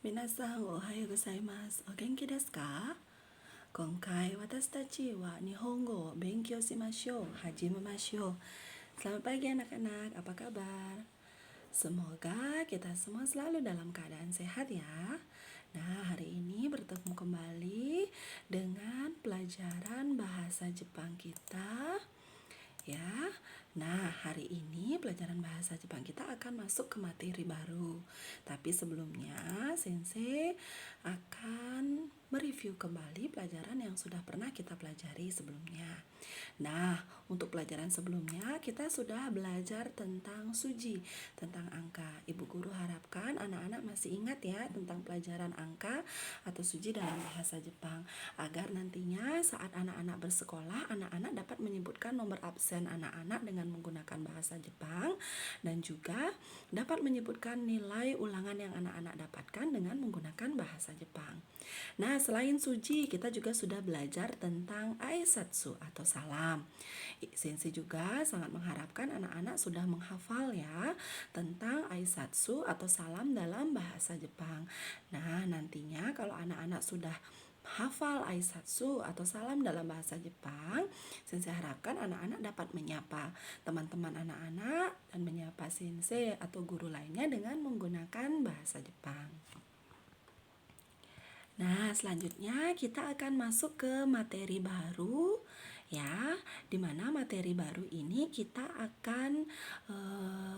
皆さんおはようございます。お元気ですか？今回私たちはNihongoを勉強しましょう。始めましょう。Selamat pagi anak-anak, apa kabar? Semoga kita semua selalu dalam keadaan sehat ya. Nah, hari ini bertemu kembali dengan pelajaran bahasa Jepang kita. Ya, nah hari ini pelajaran bahasa Jepang kita akan masuk ke materi baru. Tapi sebelumnya, Sensei akan mereview kembali pelajaran yang sudah pernah kita pelajari sebelumnya. Nah, untuk pelajaran sebelumnya kita sudah belajar tentang suji, tentang angka. Ibu guru harapkan anak-anak masih ingat ya tentang pelajaran angka atau suji dalam bahasa Jepang, agar nantinya saat anak-anak bersekolah, anak-anak dapat menyebutkan nomor absen anak-anak dengan menggunakan bahasa Jepang, dan juga dapat menyebutkan nilai ulangan yang anak-anak dapatkan dengan menggunakan bahasa Jepang. Nah, selain suji, kita juga sudah belajar tentang aisatsu atau salam. Sensei juga sangat mengharapkan anak-anak sudah menghafal ya tentang aisatsu atau salam dalam bahasa Jepang. Nah, nantinya kalau anak-anak sudah hafal aisatsu atau salam dalam bahasa Jepang, Sensei harapkan anak-anak dapat menyapa teman-teman anak-anak dan menyapa sensei atau guru lainnya dengan menggunakan bahasa Jepang. Nah, selanjutnya kita akan masuk ke materi baru ya, dimana materi baru ini kita akan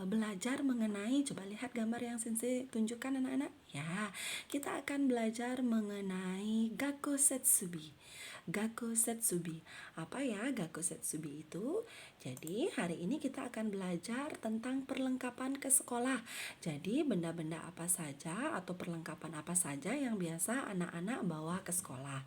belajar mengenai, coba lihat gambar yang Sensei tunjukkan anak-anak ya, kita akan belajar mengenai Gakko Setsubi. Gakko Setsubi. Apa ya Gakko Setsubi itu? Jadi hari ini kita akan belajar tentang perlengkapan ke sekolah. Jadi benda-benda apa saja atau perlengkapan apa saja yang biasa anak-anak bawa ke sekolah.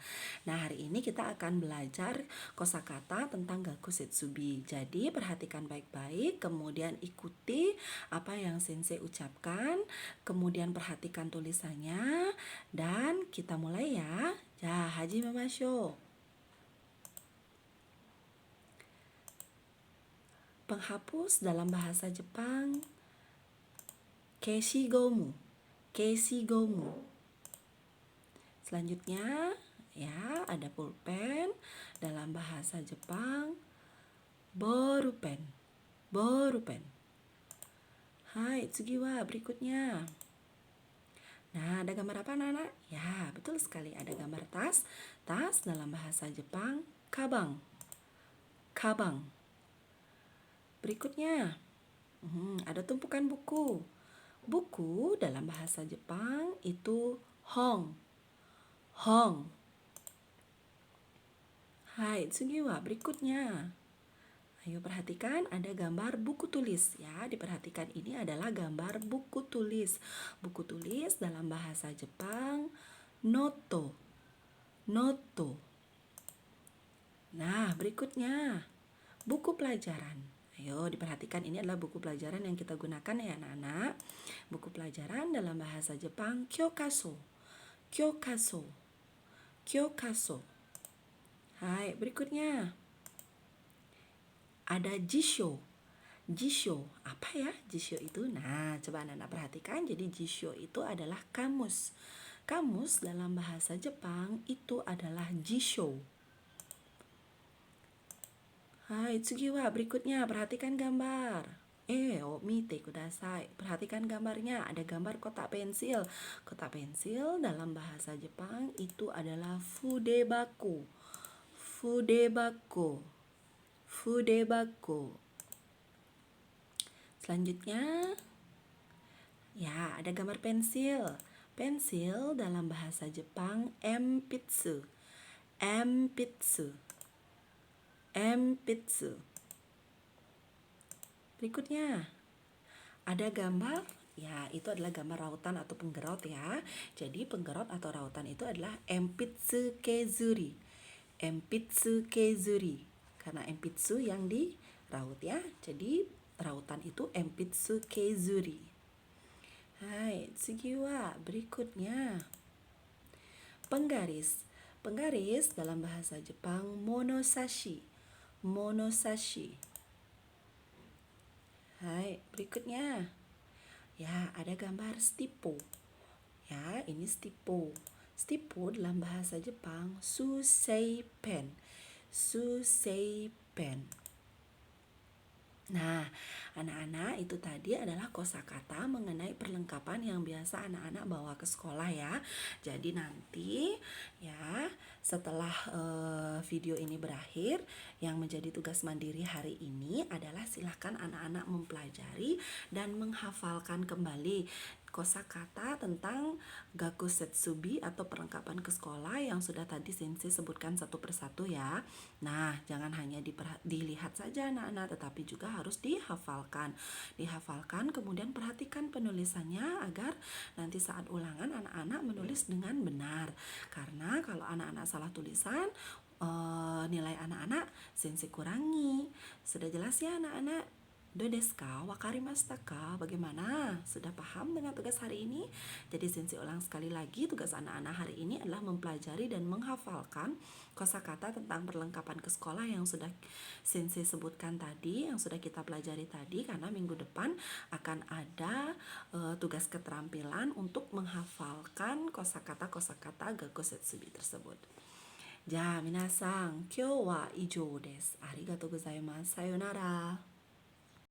Nah, hari ini kita akan belajar kosakata tentang Gakko Setsubi. Jadi perhatikan baik-baik, kemudian ikuti apa yang Sensei ucapkan, kemudian perhatikan tulisannya, dan kita mulai ya. Ya, hajimemashou. Penghapus dalam bahasa Jepang keshigomu. Keshigomu. Selanjutnya ya, ada pulpen dalam bahasa Jepang borupen. Borupen. Hai, tsugi wa berikutnya. Nah, ada gambar apa anak-anak? Ya, betul sekali, ada gambar tas. Tas dalam bahasa Jepang kabang. Kabang. Berikutnya, ada tumpukan buku. Buku dalam bahasa Jepang itu hong. Hong. Hai, tsugi wa berikutnya. Ayo perhatikan, ada gambar buku tulis ya. Diperhatikan, ini adalah gambar buku tulis. Buku tulis dalam bahasa Jepang noto. Noto. Nah, berikutnya buku pelajaran. Ayo diperhatikan, ini adalah buku pelajaran yang kita gunakan ya anak-anak. Buku pelajaran dalam bahasa Jepang kyokaso. Kyokaso. Kyokaso. Hai, berikutnya ada jisho. Jisho, apa ya jisho itu? Nah, coba anak-anak perhatikan. Jadi jisho itu adalah kamus. Kamus dalam bahasa Jepang itu adalah jisho. Hai, tsugi wa berikutnya, perhatikan gambar. Mite kudasai. Perhatikan gambarnya, ada gambar kotak pensil. Kotak pensil dalam bahasa Jepang itu adalah fudebako. Fudebako. Fudebako. Selanjutnya, ya, ada gambar pensil. Pensil dalam bahasa Jepang empitsu. Empitsu. Empitsu. Berikutnya, ada gambar, ya itu adalah gambar rautan atau penggerot ya. Jadi penggerot atau rautan itu adalah empitsu kezuri. Empitsu kezuri. Karena empitsu yang diraut ya. Jadi rautan itu empitsu kezuri. Hai, tsugi wa berikutnya. Penggaris. Penggaris dalam bahasa Jepang monosashi. Monosashi. Hai, berikutnya. Ya, ada gambar stipo. Ya, ini stipo. Stipo dalam bahasa Jepang suseipen. Suseipen. Nah, anak-anak, itu tadi adalah kosakata mengenai perlengkapan yang biasa anak-anak bawa ke sekolah ya. Jadi nanti ya setelah video ini berakhir, yang menjadi tugas mandiri hari ini adalah silahkan anak-anak mempelajari dan menghafalkan kembali kosakata tentang gakusetsubi atau perlengkapan ke sekolah yang sudah tadi Sensei sebutkan satu persatu ya. Nah, jangan hanya dilihat saja anak-anak, tetapi juga harus dihafalkan. Dihafalkan, kemudian perhatikan penulisannya agar nanti saat ulangan anak-anak menulis dengan benar. Karena kalau anak-anak salah tulisan, nilai anak-anak Sensei kurangi. Sudah jelas ya anak-anak? Do desu ka? Wakarimashita ka? Bagaimana? Sudah paham dengan tugas hari ini? Jadi Sensei ulang sekali lagi, tugas anak-anak hari ini adalah mempelajari dan menghafalkan kosakata tentang perlengkapan ke sekolah yang sudah Sensei sebutkan tadi, yang sudah kita pelajari tadi, karena minggu depan akan ada tugas keterampilan untuk menghafalkan kosakata-kosakata gakusetsubi tersebut. Ja, minasan, kyou wa ijou desu. Arigatou gozaimasu. Sayonara.